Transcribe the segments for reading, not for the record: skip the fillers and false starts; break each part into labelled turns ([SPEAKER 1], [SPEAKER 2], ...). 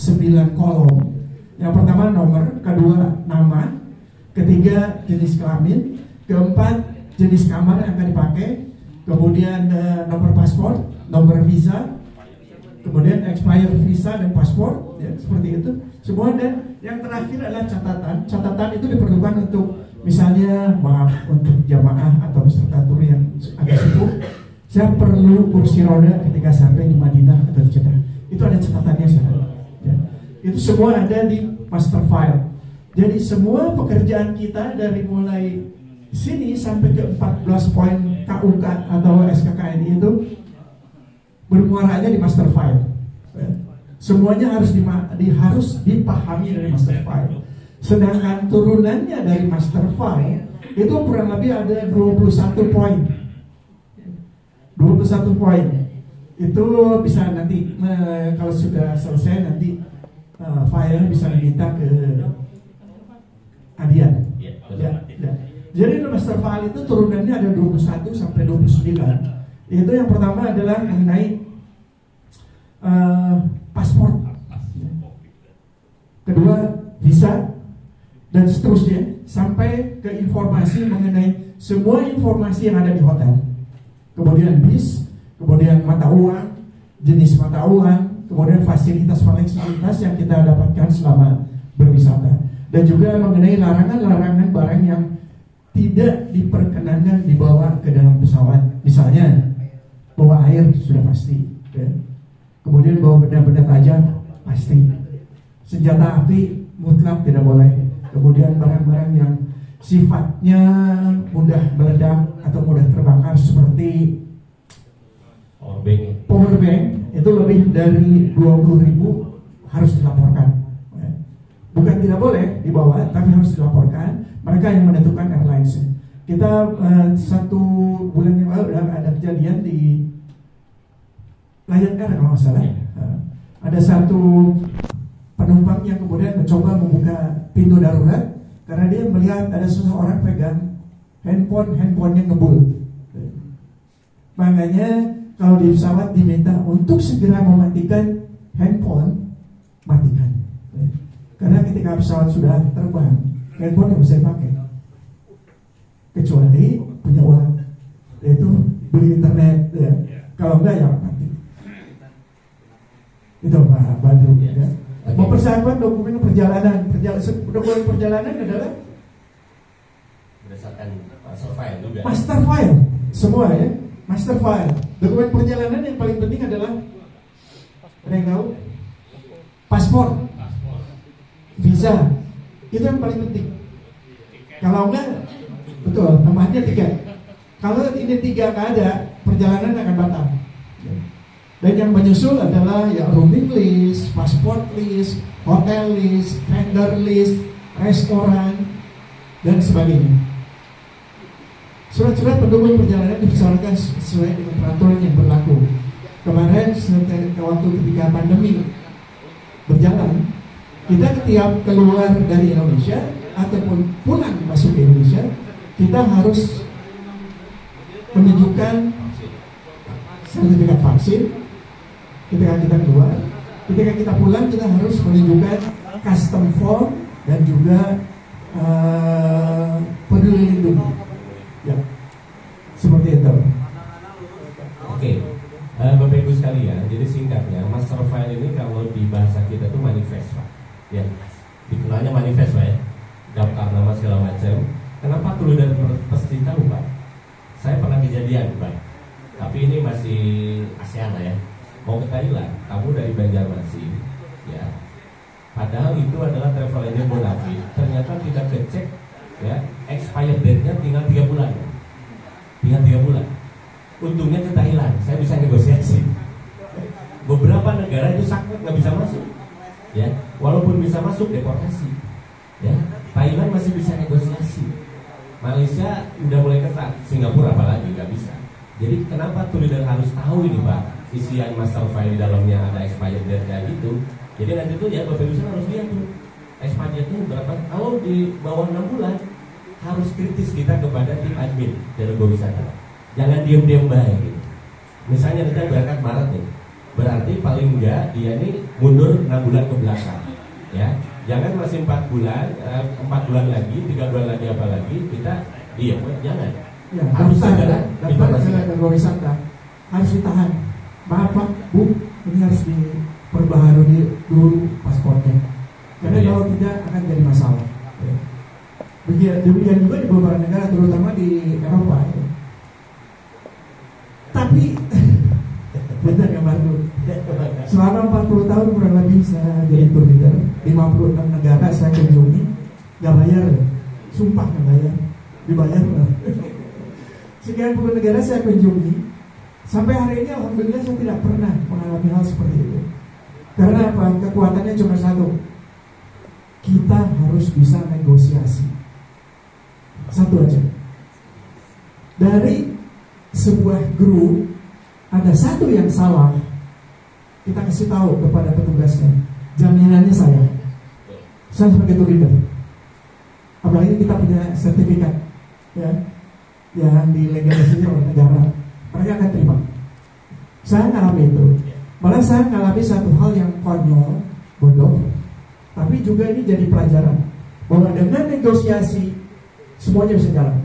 [SPEAKER 1] 9 kolom. Yang pertama nomor, kedua nama, ketiga jenis kelamin, keempat jenis kamar yang akan dipakai, kemudian nomor paspor, nomor visa, kemudian expired visa dan paspor, ya, seperti itu semua. Dan yang terakhir adalah catatan itu diperlukan untuk misalnya maaf untuk jamaah atau peserta tur yang agak sibuk, saya perlu kursi roda ketika sampai di Madinah atau Jeddah, itu ada catatannya sana, ya. Itu semua ada di master file. Jadi semua pekerjaan kita dari mulai sini sampai ke 14 poin KUK atau SKKNI itu bermuaranya di master file. Semuanya harus dipahami dari master file. Sedangkan turunannya dari master file itu kurang lebih ada 21 poin. 21 poin. Itu bisa nanti kalau sudah selesai nanti file bisa diminta ke Adian. Ya. Jadi master file itu turunannya ada 21 sampai 29. Itu yang pertama adalah mengenai paspor, kedua visa, dan seterusnya sampai ke informasi mengenai semua informasi yang ada di hotel. Kemudian bis, kemudian mata uang, jenis mata uang, kemudian fasilitas yang kita dapatkan selama berwisata, dan juga mengenai larangan-larangan barang yang tidak diperkenankan dibawa ke dalam pesawat. Misalnya bawa air sudah pasti, ya. Kemudian bawa benda-benda tajam pasti, senjata api mutlak tidak boleh. Kemudian barang-barang yang sifatnya mudah meledak atau mudah terbakar seperti power bank itu lebih dari 20.000 harus dilaporkan. Bukan tidak boleh dibawa, tapi harus dilaporkan. Mereka yang menentukan airlines. Kita 1 bulan yang lalu ada kejadian di Lion Air kalau nggak salah. Ada satu penumpang yang kemudian mencoba membuka pintu darurat karena dia melihat ada seseorang pegang handphonenya ngebul. Makanya kalau di pesawat diminta untuk segera mematikan handphone, matikan. Karena ketika pesawat sudah terbang, handphone nggak bisa dipakai kecuali punya uang, yaitu beli internet, ya. Kalau enggak ya mati. Itu Pak Badru, ya. Mempersiapkan dokumen perjalanan. Dokumen perjalanan adalah
[SPEAKER 2] berdasarkan master file juga.
[SPEAKER 1] Master file semua, ya. Master file. Dokumen perjalanan yang paling penting adalah, ada yang tahu? Paspor, visa, itu yang paling penting. Kalau enggak, betul, tambahnya 3. Kalau ini 3 nggak ada, perjalanan akan batal. Dan yang menyusul adalah ya rooming list, passport list, hotel list, vendor list, restoran, dan sebagainya. Surat-surat pendukung perjalanan dipersilakan sesuai dengan peraturan yang berlaku. Kemarin waktu ketika pandemi berjalan, kita setiap keluar dari Indonesia ataupun pulang masuk ke Indonesia, kita harus menunjukkan sertifikat vaksin. Ketika kita keluar, ketika kita pulang, kita harus menunjukkan custom form dan juga peduli lindungi, ya, seperti itu.
[SPEAKER 2] Oke, Bapak Ibu sekalian, jadi singkatnya master file ini kalau di bahasa kita itu manifest, Pak. Ya, dikenalnya manifest, Pak, ya. Daftar nama segala macam. Kenapa perlu dan pasti tahu, Pak? Saya pernah kejadian, Pak. Tapi ini masih ASEAN lah, ya. Mau ke Thailand, kamu dari Banjarmasin, ya. Padahal itu adalah travel agent bonafide. Ternyata kita cek, ya, expired date-nya tinggal 3 bulan. Tinggal 3 bulan. Untungnya ke Thailand, saya bisa negosiasi. Beberapa negara itu sakit nggak bisa masuk, ya. Walaupun bisa masuk deportasi, ya. Thailand masih bisa negosiasi. Malaysia udah mulai ketat, Singapura apalagi nggak bisa. Jadi kenapa tulisan harus tahu ini, Pak? Isian master file di dalamnya ada expired date kayak gitu. Jadi nanti tuh ya Bapak Ibu harus lihat tuh expired date-nya berapa. Kalau di bawah 6 bulan harus kritis kita kepada tim admin dari wisata. Jangan diam-diam baik gitu. Misalnya kita berangkat Maret nih, berarti paling enggak dia ini mundur 6 bulan ke belakang, ya. Jangan masih 4 bulan, 4 bulan lagi, 3 bulan lagi apa lagi kita diam, jangan.
[SPEAKER 1] Ya,
[SPEAKER 2] Harus segera
[SPEAKER 1] daftar ke wisata harus ditahan. Maaf Pak, Bu, ini harus diperbaharui dulu paspornya. Karena kalau tidak akan jadi masalah. Demikian juga di beberapa negara, terutama di Eropa. Ya. Tapi benar ya Margo, selama 40 tahun kurang lebih saya jadi tour leader, 56 negara saya kunjungi, gak bayar, sumpah gak bayar, dibayar lah. Sekian puluh negara saya kunjungi, sampai hari ini alhamdulillah saya tidak pernah mengalami hal seperti itu. Karena apa? Kekuatannya cuma satu, kita harus bisa negosiasi. Satu aja. Dari sebuah grup ada satu yang salah, kita kasih tahu kepada petugasnya, jaminannya saya sebagai tour leader. Apalagi kita punya sertifikat, ya, yang dilegalisasi oleh negara, mereka akan terima. Saya ngalami itu. Malah saya ngalami satu hal yang konyol, bodoh, tapi juga ini jadi pelajaran bahwa dengan negosiasi semuanya bisa jalan.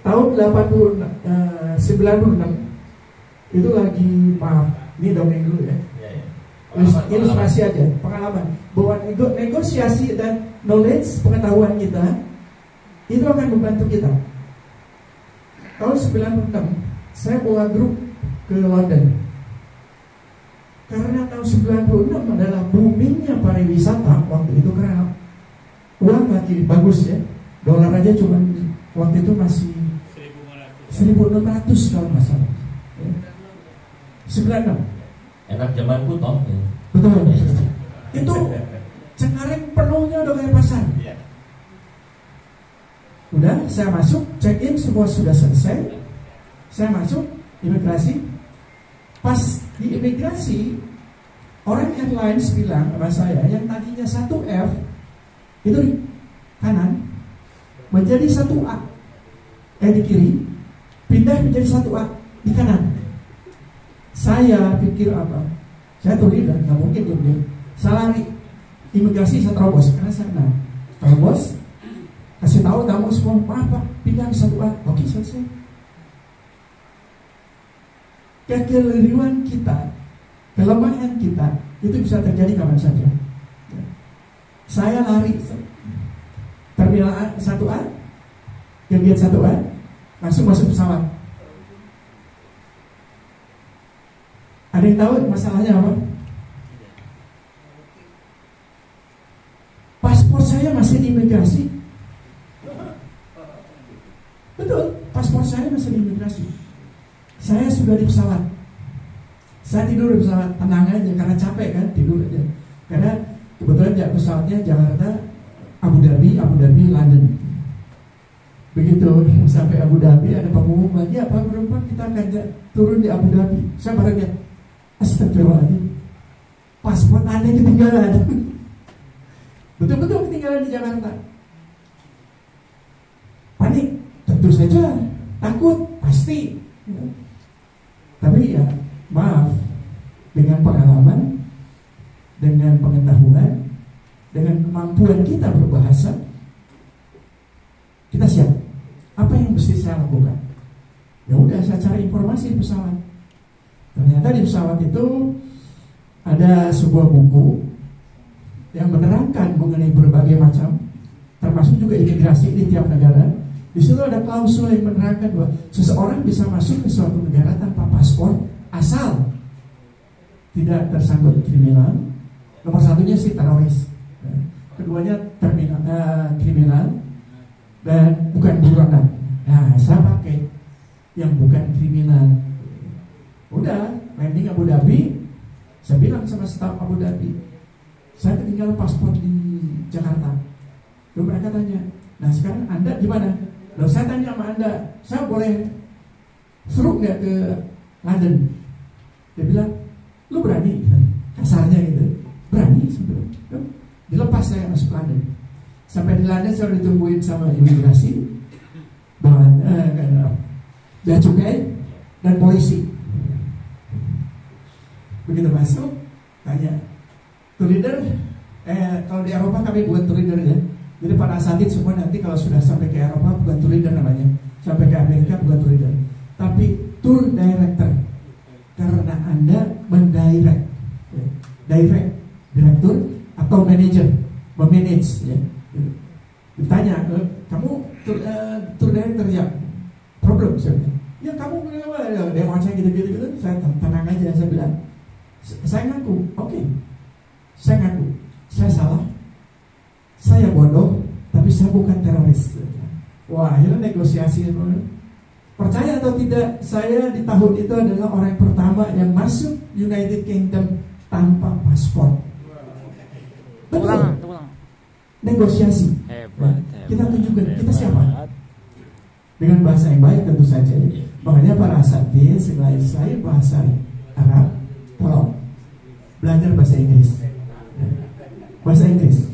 [SPEAKER 1] Tahun 96 itu lagi, maaf, ini dongeng dulu ya. Ilustrasi aja, pengalaman bahwa negosiasi dan knowledge, pengetahuan kita itu akan membantu kita. Tahun 96 saya bawa grup ke London. Karena tahun 96 adalah boomingnya pariwisata waktu itu, karena uang lagi bagus ya. Dolar aja cuma waktu itu masih 1.600 kalau nggak salah. 96.
[SPEAKER 2] Enak zamanku toh.
[SPEAKER 1] Betul. Itu Cengkareng penuhnya udah kayak pasar. Udah, saya masuk, check in, semua sudah selesai. Saya masuk imigrasi. Pas di imigrasi, orang airlines bilang sama saya, yang tadinya 1F itu di kanan menjadi 1A, di kiri, pindah menjadi 1A di kanan. Saya pikir apa? Saya tuh leader, nggak mungkin dia. Saya lari imigrasi, saya terobos karena saya kenal. Terobos, kasih tahu tamu semua, apa? Pindah ke 1A, oke selesai. Kekeliruan kita, kelemahan kita itu bisa terjadi kapan saja. Saya lari terminal 1A, ke gate 1A, langsung masuk pesawat. Ada yang tahu masalahnya apa? Paspor saya masih di imigrasi. Betul, paspor saya masih di imigrasi. Saya sudah di pesawat. Saya tidur di pesawat, tenang aja karena capek kan, tidur aja. Karena kebetulan pesawatnya Jakarta, Abu Dhabi, London. Begitu sampai Abu Dhabi ada pengumuman, ya Pak Penumpang kita akan turun di Abu Dhabi. Saya baru lihat, astagfirullahaladzim, paspor Anda ketinggalan. Betul-betul ketinggalan di Jakarta. Panik, tentu saja, takut, pasti. Tapi ya maaf, dengan pengalaman, dengan pengetahuan, dengan kemampuan kita berbahasa, kita siap. Apa yang mesti saya lakukan? Ya udah, saya cari informasi di pesawat. Ternyata di pesawat itu ada sebuah buku yang menerangkan mengenai berbagai macam, termasuk juga imigrasi di tiap negara. Di situ ada klausul yang menerangkan bahwa seseorang bisa masuk ke suatu negara tanpa paspor asal tidak tersangkut kriminal. Nomor satunya sih teroris, keduanya kriminal dan bukan buronan. Nah, saya pakai yang bukan kriminal. Udah landing Abu Dhabi, saya bilang sama staf Abu Dhabi, saya ketinggalan paspor di Jakarta. Lalu mereka tanya, nah sekarang Anda gimana? Lalu saya tanya sama Anda, saya boleh suruh nggak ke London? Dia bilang, lu berani? Kasarnya gitu, berani sebetulnya. Dilepas saya masuk London. Sampai di London saya ditungguin sama imigrasi, bea cukai dan polisi. Begitu masuk, tanya, tour leader, kalau di Eropa kami bukan tour leader ya. Jadi para asatid semua nanti kalau sudah sampai ke Eropa bukan tour leader namanya, sampai ke Amerika bukan tour leader, tapi tour director. Karena Anda mendirect, ya. Direct, direktur atau manager, memanage ya. Ditanya, kamu tour director ya? Problem saya bilang. Ya kamu dia mau saya gitu. Saya tenang aja, saya bilang. Saya ngaku, oke. Saya ngaku, saya salah. Saya bodoh, tapi saya bukan teroris. Wah, akhirnya negosiasi. Percaya atau tidak, saya di tahun itu adalah orang pertama yang masuk United Kingdom tanpa paspor. Betul. Negosiasi. Hebat. Kita tunjukkan kita siapa. Dengan bahasa yang baik tentu saja. Makanya para asatid selain bahasa Arab, tolong belajar bahasa Inggris. Bahasa Inggris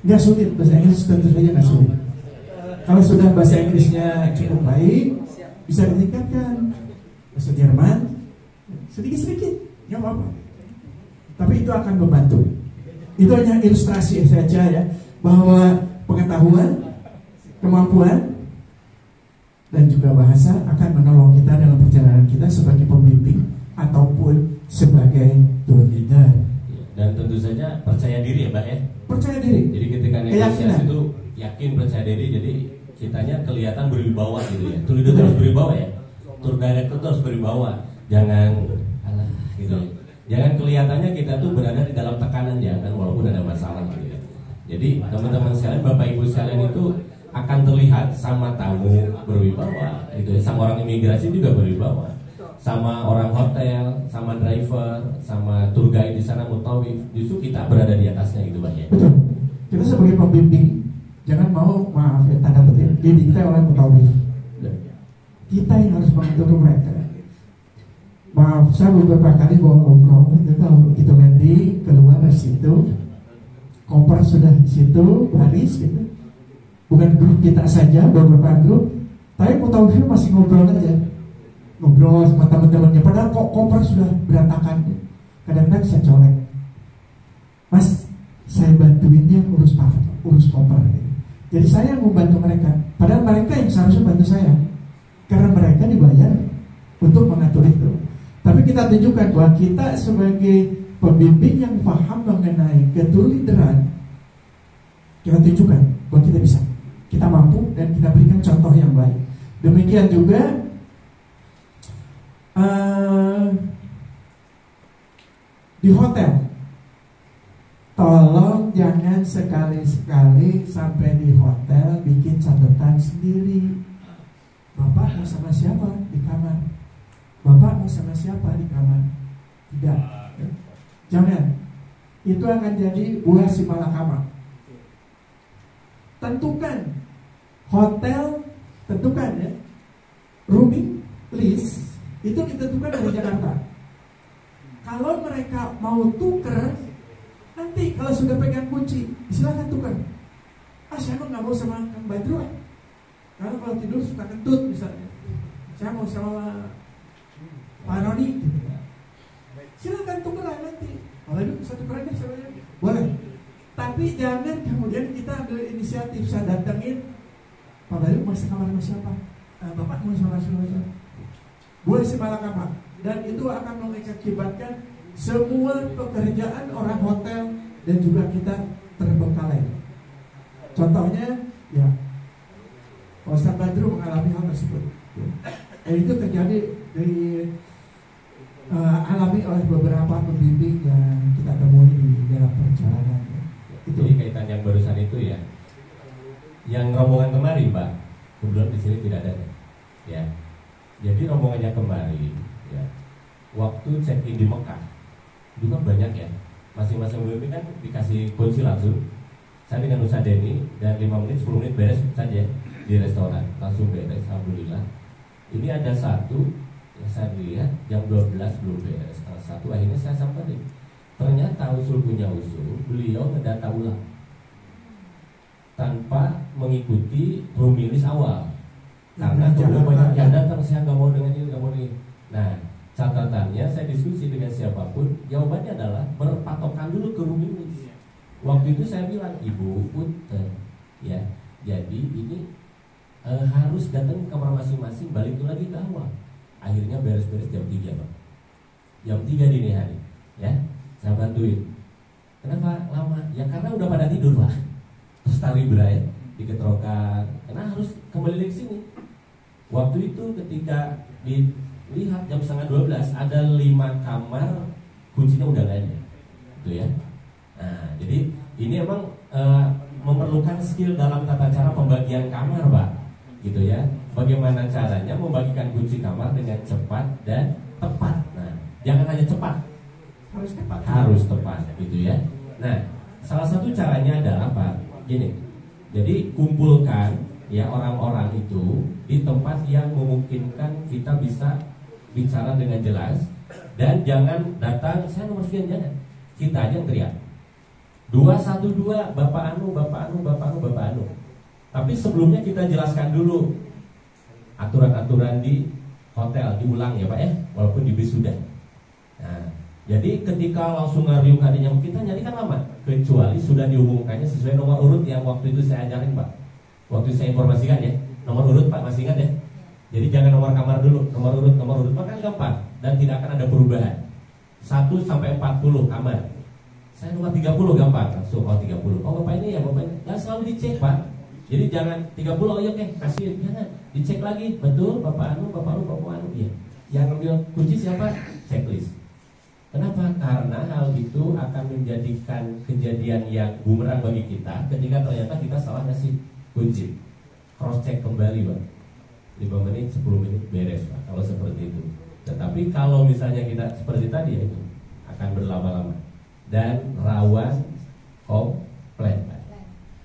[SPEAKER 1] nggak sulit, bahasa Inggris tentu saja nggak sulit. Kalau sudah bahasa Inggrisnya cukup baik, bisa ditingkatkan. Bahasa Jerman sedikit-sedikit, nggak apa-apa. Tapi itu akan membantu. Itu hanya ilustrasi saja ya, bahwa pengetahuan, kemampuan, dan juga bahasa akan menolong kita dalam perjalanan kita sebagai pembimbing ataupun sebagai tour leader.
[SPEAKER 2] Dan tentu saja percaya diri ya Pak ya.
[SPEAKER 1] Percaya diri.
[SPEAKER 2] Jadi ketika negosiasi itu yakin, percaya diri, jadi kitanya kelihatan berwibawa gitu ya. Tour leader harus berwibawa ya. Tour director harus berwibawa. Jangan alah gitu. Jangan kelihatannya kita tuh berada di dalam tekanan, jangan, walaupun ada masalah gitu ya. Jadi teman-teman sekalian, Bapak Ibu sekalian itu akan terlihat sama tamu berwibawa gitu ya. Sama orang imigrasi juga berwibawa. Sama orang hotel, sama driver, sama tour guide di sana, mutawif, justru kita berada di atasnya gitu Pak ya.
[SPEAKER 1] Betul. Kita sebagai pembimbing jangan mau, maaf ya, tanda petik, didikte oleh mutawif. Kita yang harus mengatur mereka. Maaf, saya beberapa kali bawa umroh, kalau kita landing keluar dari situ, koper sudah di situ, baris gitu. Bukan grup kita saja, beberapa grup, tapi mutawif masih ngobrol aja. Ngobrol sama teman-temannya, padahal kok koper sudah berantakan. Kadang-kadang saya colek, Mas, saya bantuin dia urus koper gitu. Jadi saya membantu mereka, padahal mereka yang seharusnya bantu saya, karena mereka dibayar untuk mengatur itu. Tapi kita tunjukkan bahwa kita sebagai pembimbing yang paham mengenai ketulideran, kita tunjukkan bahwa kita bisa, kita mampu, dan kita berikan contoh yang baik. Demikian juga di hotel, tolong jangan sekali-sekali sampai di hotel bikin catatan sendiri. Bapak mau sama siapa di kamar? Bapak mau sama siapa di kamar? Tidak, jangan. Itu akan jadi buah si malakama. Tentukan hotel, tentukan ya, rooming list itu ditentukan dari Jakarta. Kalau mereka mau tuker, nanti kalau sudah pegang kunci, silakan tuker. Saya emang nggak mau sama Kang Badru. Karena kalau tidur suka kentut misalnya. Saya mau sama Pak Roni. Silakan tukeran nanti. Kalau itu bisa tukeran deh, boleh. Tapi jangan kemudian kita ambil inisiatif, saya datengin, Pak Badru mau kamar sama siapa? Bapak mau sama siapa? Boleh semalakama, dan itu akan mengakibatkan semua pekerjaan orang hotel dan juga kita terbengkalai. Contohnya, ya, Ustaz Badru mengalami hal tersebut. Itu terjadi alami oleh beberapa pembimbing yang kita temui di dalam perjalanan.
[SPEAKER 2] Itu. Jadi kaitan yang barusan itu ya, yang rombongan kemarin Pak, kebetulan di sini tidak ada, ya. Jadi rombongannya kemarin, ya, waktu check-in di Mekah, itu kan banyak ya, masing-masing pembimbing kan dikasih kunci langsung. Saya dengan Ustaz Denny, dan 5 menit, 10 menit beres saja di restoran, langsung beres, alhamdulillah. Ini ada satu, yang saya lihat jam 12 belum beres, setengah 1, akhirnya saya samperin. Ternyata usul punya usul, beliau ngedata ulang tanpa mengikuti rooming list awal. Karena kalau banyak yang datang, saya nggak mau dengan ini, nggak mau ini. Nah, Catatannya saya diskusi dengan siapapun, jawabannya adalah berpatokan dulu ke room English. Waktu itu saya bilang, Ibu Punten, ya, jadi ini harus datang ke kamar masing-masing, balik lagi ke awal. Akhirnya beres-beres jam 3 Pak. Jam 3 dini hari, ya, saya bantuin. Kenapa lama? Ya karena udah pada tidur Pak. Terus tali berai diketrokan, karena harus kembali ke sini. Waktu itu ketika dilihat jam setengah 12 ada 5 kamar, kuncinya udah nggak ada, gitu ya. Nah, jadi ini emang memerlukan skill dalam tata cara pembagian kamar, Pak, gitu ya. Bagaimana caranya membagikan kunci kamar dengan cepat dan tepat. Nah, jangan hanya cepat, harus tepat, gitu ya. Nah, salah satu caranya adalah Pak, gini. Jadi kumpulkan ya orang-orang itu di tempat yang memungkinkan kita bisa bicara dengan jelas, dan jangan datang saya nomor sekian, jangan. Kita aja yang teriak 212 Bapak Anu, Bapak Anu, Bapak Anu, Bapak Anu. Tapi sebelumnya kita jelaskan dulu aturan-aturan di hotel, diulang ya Pak ya, walaupun di bis sudah. Nah, jadi ketika langsung ngariuk tadinya kita nyari kan lama, kecuali sudah diumumkannya sesuai nomor urut yang waktu itu saya ajarin Pak. Waktu saya informasikan ya, nomor urut Pak masih ingat ya. Jadi jangan nomor kamar dulu, nomor urut Pak kan gampang dan tidak akan ada perubahan. 1 sampai 40 kamar. Saya nomor 30 gampang, langsung 30. Oh Bapak ini ya, Bapak ini. Dan selalu dicek Pak. Jadi jangan 30 oh iya oke, kasih, jangan. Dicek lagi, betul Bapak Anu, Bapak Anu, Bapak Anu. Iya. Yang ambil kunci siapa? Checklist. Kenapa? Karena hal itu akan menjadikan kejadian yang bumerang bagi kita ketika ternyata kita salah ngasih kunci. Cross check kembali Pak, 5 menit, 10 menit beres Pak, kalau seperti itu. Tetapi kalau misalnya kita seperti tadi ya, itu akan berlama-lama dan rawan komplain Pak.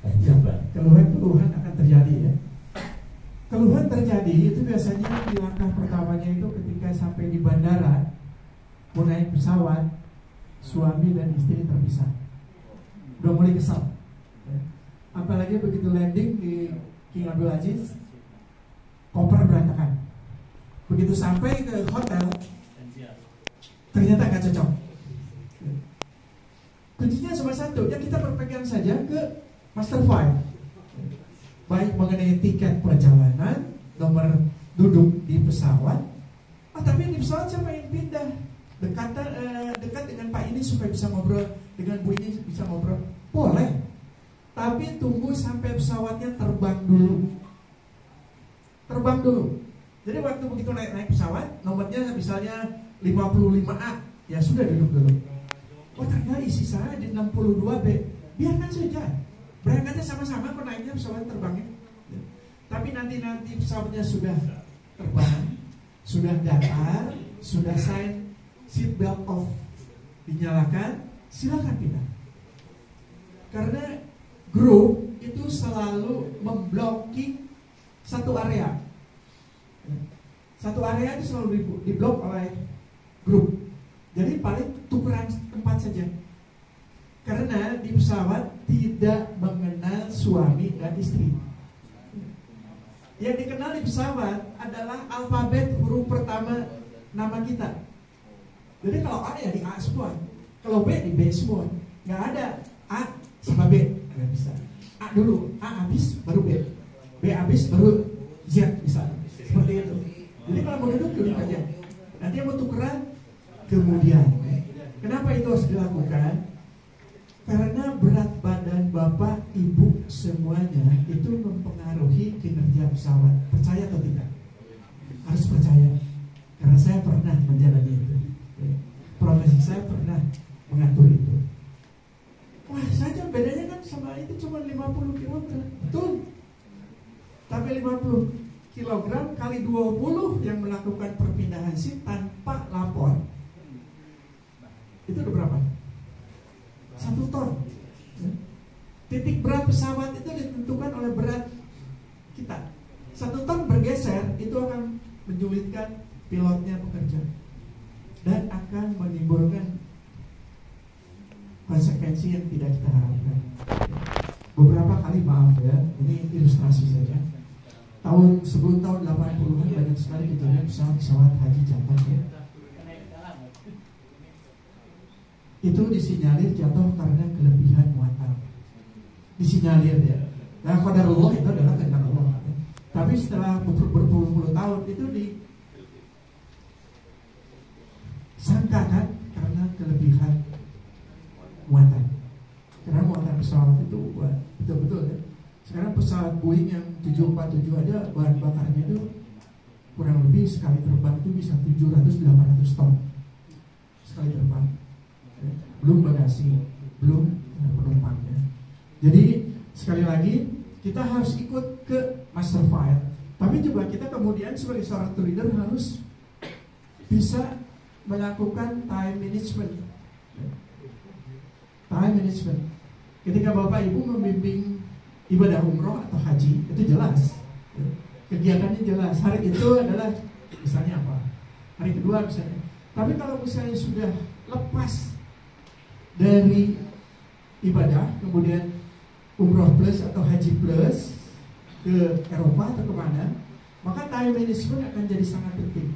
[SPEAKER 2] Coba
[SPEAKER 1] Keluhan akan terjadi ya. Keluhan terjadi itu biasanya di langkah pertamanya itu ketika sampai di bandara, mau naik pesawat, suami dan istri terpisah. Udah mulai kesal. Apalagi begitu landing di King Abdul Aziz, koper berantakan. Begitu sampai ke hotel, ternyata nggak cocok. Kuncinya cuma satu, ya kita berpegang saja ke master file, baik mengenai tiket perjalanan, nomor duduk di pesawat. Tapi di pesawat siapa yang pindah? Dekat dengan Pak ini supaya bisa ngobrol, dengan Bu ini bisa ngobrol, boleh. Tapi tunggu sampai pesawatnya terbang dulu. Terbang dulu. Jadi waktu begitu naik pesawat, nomornya misalnya 55A, ya sudah duduk dulu. Oh ternyata isi saya di 62B, biarkan saja. Berangkatnya sama-sama, kok naiknya pesawat terbangnya. Tapi nanti pesawatnya sudah terbang, sudah datar, sudah sign seat belt off, dinyalakan, silakan pindah. Karena grup itu selalu memblocking satu area. Satu area itu selalu diblok oleh grup. Jadi paling tukeran tempat saja. Karena di pesawat tidak mengenal suami dan istri. Yang dikenal di pesawat adalah alfabet huruf pertama nama kita. Jadi kalau A ya di A semua, kalau B di B semua. Nggak ada A sama B, nggak bisa. A dulu, A habis baru B, B habis baru Z bisa. Seperti itu. Jadi kalau mau duduk aja. Nanti yang mau tukeran kemudian. Kenapa itu harus dilakukan? Karena berat badan Bapak, Ibu semuanya itu mempengaruhi kinerja pesawat. Percaya atau tidak? Harus percaya. Karena saya pernah menjalani itu. Profesi saya pernah mengatur itu. Wah, saja bedanya kan sama itu cuma 50 kg. Betul. Tapi 50 kg kali 20 yang melakukan perpindahan seat tanpa lapor. Itu udah berapa? 1 ton. Titik berat pesawat itu ditentukan oleh berat kita. 1 ton bergeser itu akan menyulitkan pilotnya bekerja dan akan menimbulkan konsekuensi yang tidak kita harapkan. Beberapa kali, maaf ya, ini ilustrasi saja. Sebelum tahun 80-an banyak sekali kita lihat pesawat haji jatuh ya. itu disinyalir jatuh karena kelebihan muatan. Disinyalir ya. Nah, qadarullah itu adalah kehendak Allah. Tapi setelah berpuluh-puluh tahun itu disangkakan karena kelebihan muatan. Karena muatan pesawat itu betul-betul ya. Sekarang pesawat Boeing yang 747 aja bahan bakarnya itu kurang lebih sekali terbang itu bisa 700-800 ton sekali terbang. Belum bagasi, belum penumpangnya. Jadi sekali lagi kita harus ikut ke master file. Tapi juga kita kemudian sebagai seorang tour leader harus bisa melakukan time management. Time management. Ketika Bapak Ibu membimbing ibadah umroh atau haji, itu jelas. Kegiatannya jelas. Hari itu adalah misalnya apa? Hari kedua misalnya. Tapi kalau misalnya sudah lepas dari ibadah, kemudian umroh plus atau haji plus ke Eropa atau kemana, maka time management akan jadi sangat penting.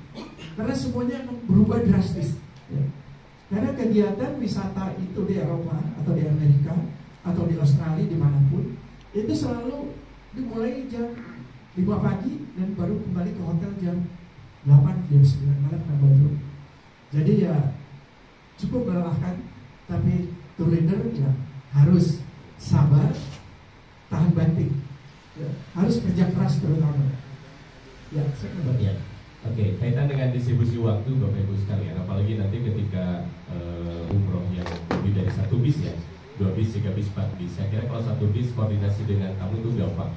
[SPEAKER 1] Karena semuanya akan berubah drastis. Ya. Karena kegiatan wisata itu di Eropa atau di Amerika atau di Australia dimanapun, itu selalu dimulai jam 5 pagi dan baru kembali ke hotel jam 8, jam 9 malam baru. Jadi ya cukup melelahkan, tapi tour leader ya harus sabar, tahan banting, ya, harus kerja keras terutama. Ya,
[SPEAKER 2] ya. Oke, kaitan dengan distribusi waktu Bapak Ibu sekalian, apalagi nanti ketika umroh yang lebih dari 1 bis ya, 2 bis, 3 bis, 4 bis. Saya kira kalau 1 bis koordinasi dengan kamu itu gampang,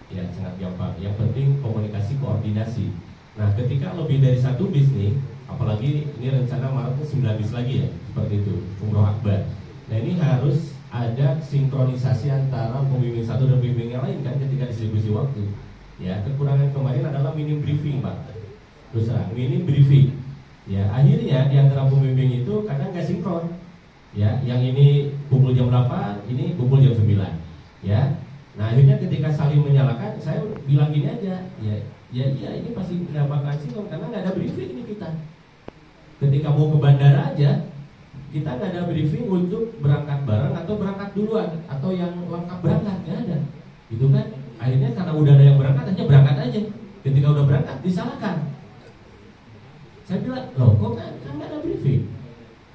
[SPEAKER 2] ya sangat gampang. Yang penting komunikasi, koordinasi. Nah, ketika lebih dari 1 bis nih, apalagi ini rencana Maretnya 9 bis lagi ya, seperti itu, umroh akbar. Nah, ini harus ada sinkronisasi antara pembimbing satu dan pembimbing yang lain kan ketika distribusi waktu. Ya, kekurangan kemarin adalah minim briefing Pak. Terus terang, minim briefing. Ya, akhirnya di antara pembimbing itu kadang nggak sinkron. Ya, yang ini kumpul jam 8, ini kumpul jam 9. Ya. Nah, akhirnya ketika saling menyalahkan, saya bilang gini aja, ya ini pasti nggak bakal sinkron karena nggak ada briefing ini kita. Ketika mau ke bandara aja, kita nggak ada briefing untuk berangkat bareng atau berangkat duluan atau yang lengkap berangkat, nggak ada. Itu kan akhirnya karena udah ada yang berangkat hanya berangkat aja. Ketika udah berangkat disalahkan. Saya bilang, loh kok kan nggak ada briefing.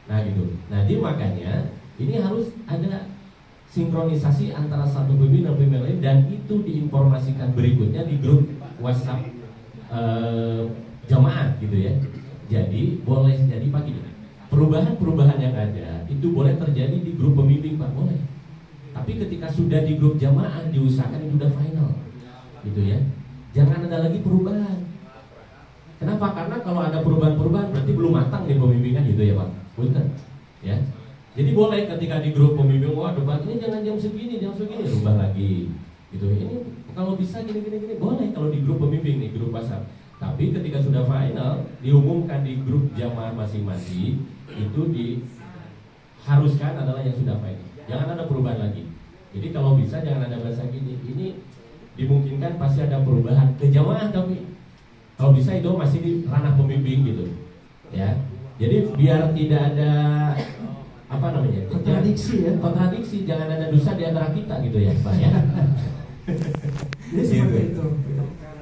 [SPEAKER 2] Nah gitu. Nah jadi makanya ini harus ada sinkronisasi antara satu pemimpin dan pemimpin lain, dan itu diinformasikan berikutnya di grup WhatsApp jamaah gitu ya. Jadi boleh jadi pagi perubahan-perubahan yang ada itu boleh terjadi di grup pembimbing Pak, boleh. Tapi ketika sudah di grup jamaah diusahakan itu udah final, gitu ya. Jangan ada lagi perubahan. Kenapa? Karena kalau ada perubahan-perubahan berarti belum matang nih pembimbingan gitu ya Pak. Betul, ya. Jadi boleh ketika di grup pembimbing, wah debat ini jangan jam segini, rubah lagi, gitu. Ini kalau bisa gini, boleh kalau di grup pembimbing nih, grup WhatsApp. Tapi ketika sudah final, diumumkan di grup jamaah masing-masing, itu diharuskan adalah yang sudah final. Jangan ada perubahan lagi. Jadi kalau bisa jangan ada bahasa gini. Ini dimungkinkan pasti ada perubahan ke jamaah, tapi kalau bisa itu masih di ranah pembimbing gitu. Ya. Jadi biar tidak ada kontradiksi, jangan ada dosa di antara kita gitu ya, Pak ya.
[SPEAKER 1] Jadi seperti itu.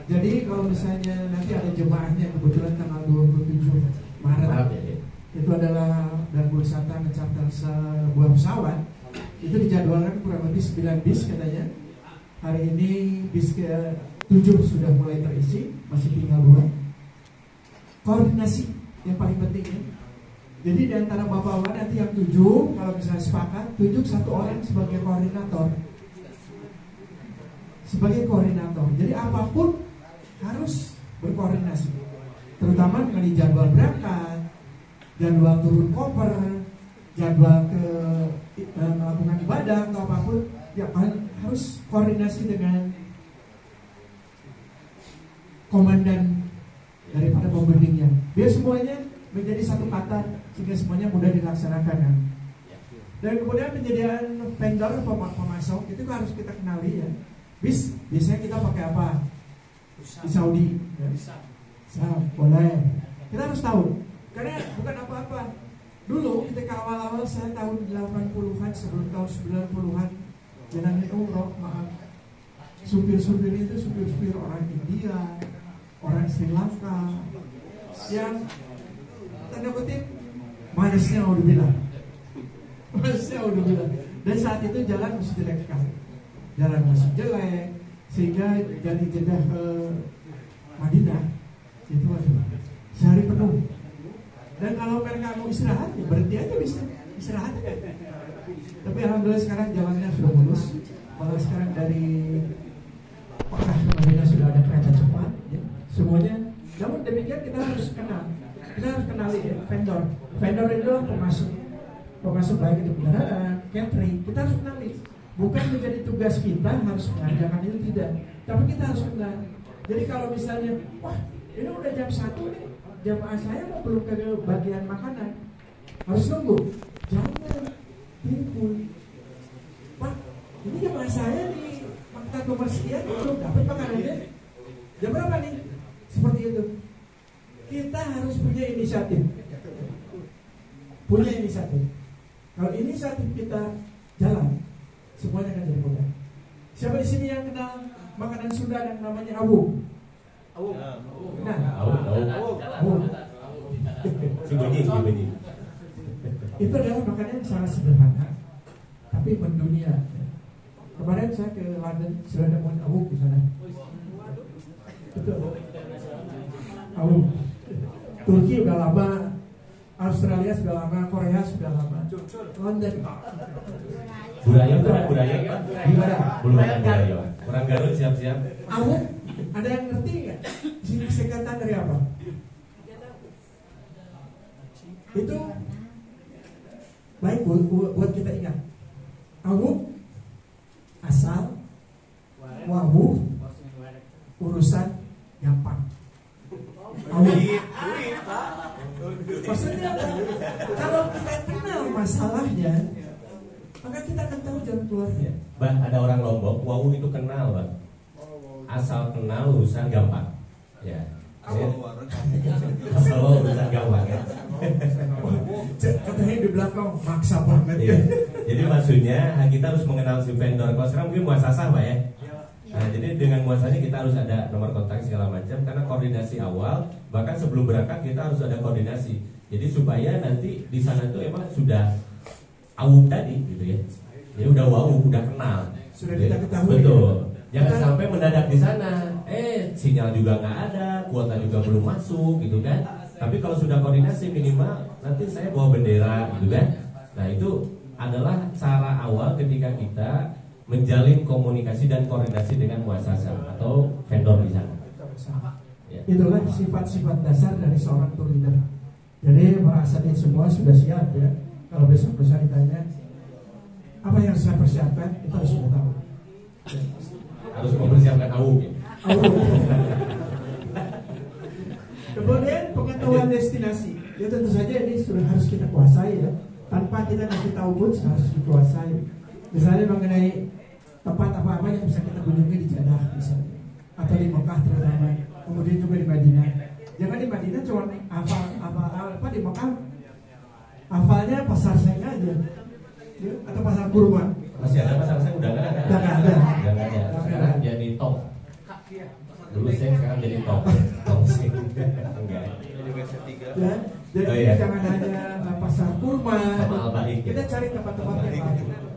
[SPEAKER 1] Jadi kalau misalnya nanti ada jemaahnya kebetulan tanggal 27 Maret ya. Itu adalah dan wisata ngecharter sebuah pesawat, itu dijadwalkan kurang lebih 9 bis katanya. Hari ini bis ke-7 sudah mulai terisi, masih tinggal 2. Koordinasi yang paling penting ya. Jadi di antara bapak-bapak nanti yang 7, kalau misalnya sepakat, tunjuk 1 orang sebagai koordinator. Sebagai koordinator. Jadi apapun harus berkoordinasi. Terutama dengan jadwal berangkat, jadwal turun koper, jadwal ke melakukan ibadah atau apapun, ya harus koordinasi dengan komandan daripada pembimbingnya. Biar semuanya menjadi satu kata sehingga semuanya mudah dilaksanakan kan. Dan kemudian penyediaan vendor pemasok itu harus kita kenali ya. Bis biasanya kita pakai apa? Di Saudi ya. Boleh. Kita harus tahu. Karena bukan apa-apa. Dulu ketika awal-awal saya tahun 80-an, sebelum tahun 90-an jalan umroh, maaf, supir-supir itu supir-supir orang India, orang Sri Lanka, yang tanda kutip manisnya udah bilang, dan saat itu jalan masih jelek sekali, sehingga dari Jeddah ke Madinah itu sehari penuh. Dan kalau mereka mau istirahat, ya berhenti aja bisa istirahat aja. Tapi alhamdulillah sekarang jalannya sudah mulus. Malah sekarang dari Mekah ke Madinah sudah ada kereta cepat, ya. Semuanya. Namun demikian kita harus kenali ya, vendor. Vendor itu pemasok baik itu kendaraan, catering. Kita harus kenali. Bukan menjadi tugas kita harus mengerjakan itu, tidak. Tapi kita harus kenal. Jadi kalau misalnya, wah ini udah jam 1 nih, jamaah saya mau belum ke bagian makanan, harus nunggu. Jangan tipu. Pak, ini jamaah saya di maktab nomor sekian belum dapat makanannya. Jam berapa nih? Seperti itu. Kita harus punya inisiatif. Kalau inisiatif kita jalan, semuanya akan jadi mudah. Siapa di sini yang kenal makanan Sunda yang namanya awu? Nah, awu. Itu adalah makanan yang sangat sederhana, tapi mendunia. Kemarin saya ke London, sudah nemuin awu di sana. Betul. Awu. Turki udah lama, Australia sudah lama, Korea sudah lama, London.
[SPEAKER 2] Budaya orang Garut siap-siap.
[SPEAKER 1] Awu, ada yang ngerti nggak? Singkatan dari apa? Itu baik buat kita ingat. Awu, asal, wawu, urusan gampang. Awu. Maksudnya apa? Kalau kita kenal masalahnya, maka kita akan tahu jalan keluarnya.
[SPEAKER 2] Bang, ada orang Lombok, wawu itu kenal, Bang. Asal kenal urusan gampang. Ya. Asal urusan gampang ya.
[SPEAKER 1] Katanya di belakang maksa banget ya.
[SPEAKER 2] Jadi maksudnya kita harus mengenal si vendor. Kalau sekarang mungkin muasasah, Pak ya. Nah, jadi dengan muasanya kita harus ada nomor kontak segala macam, karena koordinasi awal, bahkan sebelum berangkat kita harus ada koordinasi. Jadi supaya nanti di sana tuh emang sudah awuk tadi gitu ya. Jadi udah wow, udah kenal.
[SPEAKER 1] Sudah kita ketahui.
[SPEAKER 2] Betul. Jangan sampai mendadak di sana, sinyal juga nggak ada, kuota juga belum masuk gitu kan. Tapi kalau sudah koordinasi minimal nanti saya bawa bendera gitu kan. Nah itu adalah cara awal ketika kita menjalin komunikasi dan koordinasi dengan muasasah atau vendor di sana. Ya.
[SPEAKER 1] Itulah sifat-sifat dasar dari seorang tour leader. Jadi para asatidz semua sudah siap ya. Kalau besok ditanya apa yang saya persiapkan, itu harus sudah tahu. Ya.
[SPEAKER 2] Harus mempersiapkan AU.
[SPEAKER 1] Kemudian pengetahuan destinasi, ya tentu saja ini sudah harus kita kuasai ya. Tanpa kita kasih tahu pun harus dikuasai. Misalnya mengenai tempat apa-apa yang bisa kita kunjungi di Jeddah misalnya, atau di Mekah terutama, kemudian juga di Madinah. Jangan di Madinah cuma apa di Mekah hafalnya pasar seng aja, ya, atau pasar kurma.
[SPEAKER 2] Masih ada pasar seng? Udah nggak ada.
[SPEAKER 1] Udah nggak ada.
[SPEAKER 2] Sekarang jadi top. Dulu seng, sekarang jadi top. Top seng. Enggak.
[SPEAKER 1] Ya, jadi jangan hanya pasar kurma. Kita cari tempat-tempat yang lain.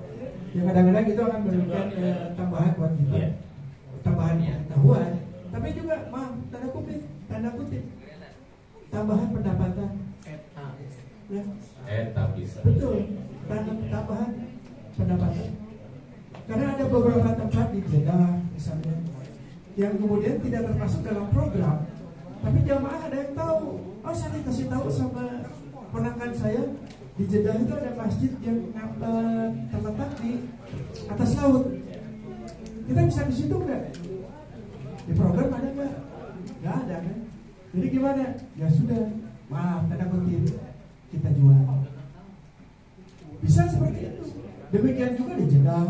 [SPEAKER 1] Yang kadang-kadang itu akan memberikan tambahan buat kita, tambahan pengetahuan, tapi juga tanda kutip tambahan pendapatan. Ya.
[SPEAKER 2] Bisa.
[SPEAKER 1] Betul, tambahan pendapatan. Karena ada beberapa tempat di Jeddah misalnya yang kemudian tidak termasuk dalam program, tapi jamaah ada yang tahu. Oh, saya dikasih tahu sama ponakan saya, di Jeddah itu ada masjid yang terletak di atas laut. Kita bisa di situ nggak? Di program ada nggak? Nggak ada kan? Jadi gimana? Ya sudah, maaf tanda kutip, kita jual. Bisa seperti itu. Demikian juga di Jeddah,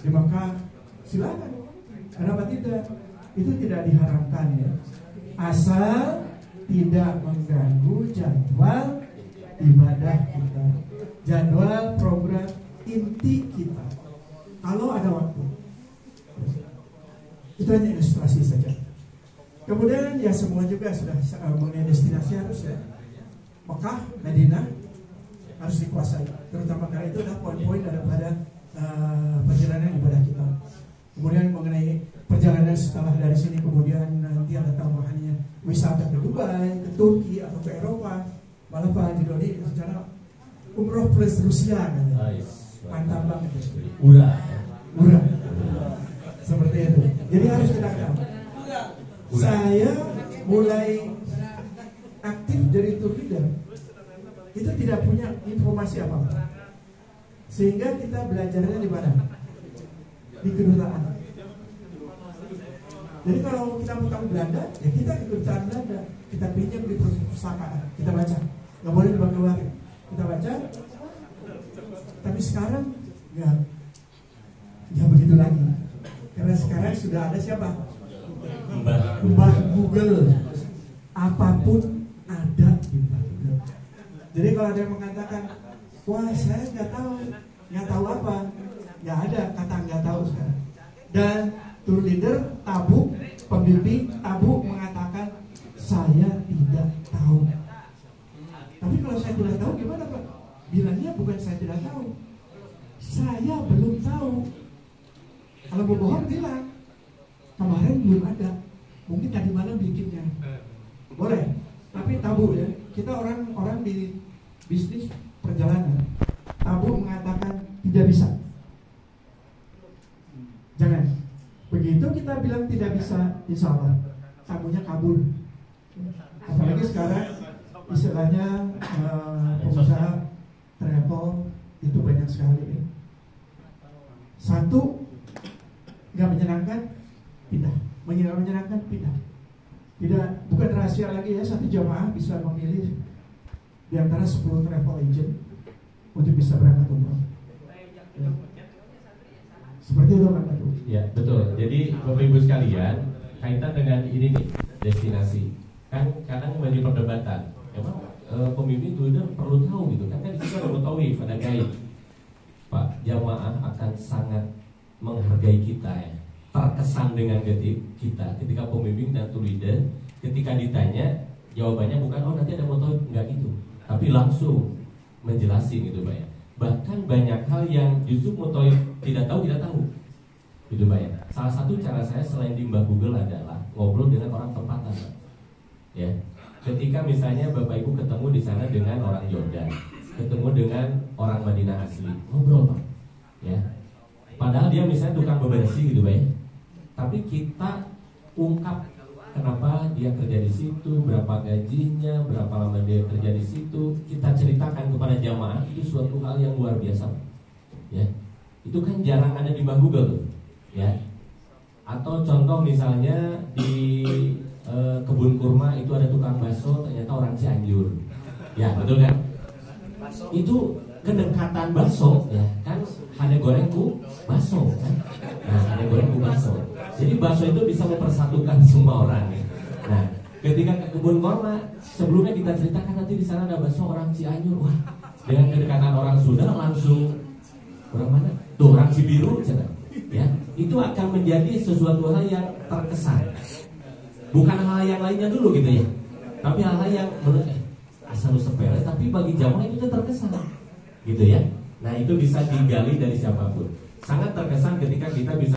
[SPEAKER 1] di Mekah, silakan. Kenapa tidak? Itu tidak diharamkan ya. Asal tidak mengganggu jadwal ibadah kita, jadwal program inti kita. Kalau ada waktu, itu hanya ilustrasi saja. Kemudian ya semua juga sudah mengenai destinasi harus ya. Mekah, Madinah harus dikuasai. Terutama karena itu adalah poin-poin daripada perjalanan ibadah kita. Kemudian mengenai perjalanan setelah dari sini, kemudian nanti ada tambahannya wisata ke Dubai, ke Turki atau ke Eropa. Malah Pak Haji Dodi secara umroh plus Rusia kan. Mantap banget ya.
[SPEAKER 2] Murah.
[SPEAKER 1] Seperti itu. Jadi harus kita tahu. Saya mulai aktif jadi tour leader itu tidak punya informasi apa-apa. Sehingga kita belajarnya di mana? Di kedutaan. Jadi kalau kita mau tahu Belanda, ya kita ke kedutaan Belanda. Kita pinjam di perpustakaan, kita baca. Nggak boleh dibawa, kita baca. Tapi sekarang nggak begitu lagi. Karena sekarang sudah ada siapa? Mbah Google. Apapun ada di Mbah Google. Jadi kalau ada yang mengatakan, wah saya nggak tahu apa, nggak ada kata nggak tahu sekarang. Dan tour leader Tabuk, pembimbing Tabuk mengatakan saya tidak tahu. Tapi kalau saya tidak tahu gimana Pak? Bilangnya bukan saya tidak tahu, saya belum tahu. Kalau mau bohong bilang kemarin belum ada, mungkin tadi malam bikinnya. Boleh, tapi tabu ya. Kita orang di bisnis perjalanan, tabu mengatakan tidak bisa. Jangan. Begitu kita bilang tidak bisa, insya Allah tabunya kabur. Apalagi sekarang istilahnya pengusaha travel itu banyak sekali ya. Satu, nggak menyenangkan, pindah. Menyenangkan, pindah. Tidak, bukan rahasia lagi ya, satu jamaah bisa memilih di antara 10 travel agent untuk bisa berangkat umroh. Ya. Seperti itu Pak Batu.
[SPEAKER 2] Ya betul. Jadi Bapak Ibu sekalian, kaitan dengan ini nih, destinasi. Kan kadang menjadi perdebatan. Emang pemimpin itu udah perlu tahu gitu kan? Kan di situ ada mutawif, ada guide. Pak, jamaah akan sangat menghargai kita ya. Terkesan dengan kita ketika pemimpin dan tour leader ketika ditanya jawabannya bukan oh nanti ada motor, enggak gitu, tapi langsung menjelasin gitu Pak ya. Bahkan banyak hal yang justru motor tidak tahu gitu Pak ya. Salah satu cara saya selain di Mbah Google adalah ngobrol dengan orang tempatan Pak. Ya, ketika misalnya Bapak Ibu ketemu di sana dengan orang Jordan, ketemu dengan orang Madinah asli, ngobrol Pak ya. Padahal dia misalnya tukang bebersih gitu Pak ya. Tapi kita ungkap kenapa dia kerja di situ, berapa gajinya, berapa lama dia kerja di situ. Kita ceritakan kepada jamaah, itu suatu hal yang luar biasa, ya. Itu kan jarang ada di Mbah Google tuh, ya. Atau contoh misalnya di kebun kurma itu ada tukang bakso, ternyata orang Cianjur, ya betul kan? Itu kedekatan bakso, ya kan? Hade gorengku bakso, kan? Nah, hade gorengku bakso. Jadi bakso itu bisa mempersatukan semua orang. Ya. Nah, ketika ke kebun kurma, sebelumnya kita ceritakan nanti di sana ada bakso orang Cianjur. Wah, dengan kedekatan orang Sunda langsung orang mana? Tuh orang Cibiru, ya. Itu akan menjadi sesuatu hal yang terkesan. Bukan hal yang lainnya dulu gitu ya. Tapi hal-hal yang menurut asal sepele, tapi bagi jamaah itu terkesan, gitu ya. Nah itu bisa digali dari siapapun. Sangat terkesan ketika kita bisa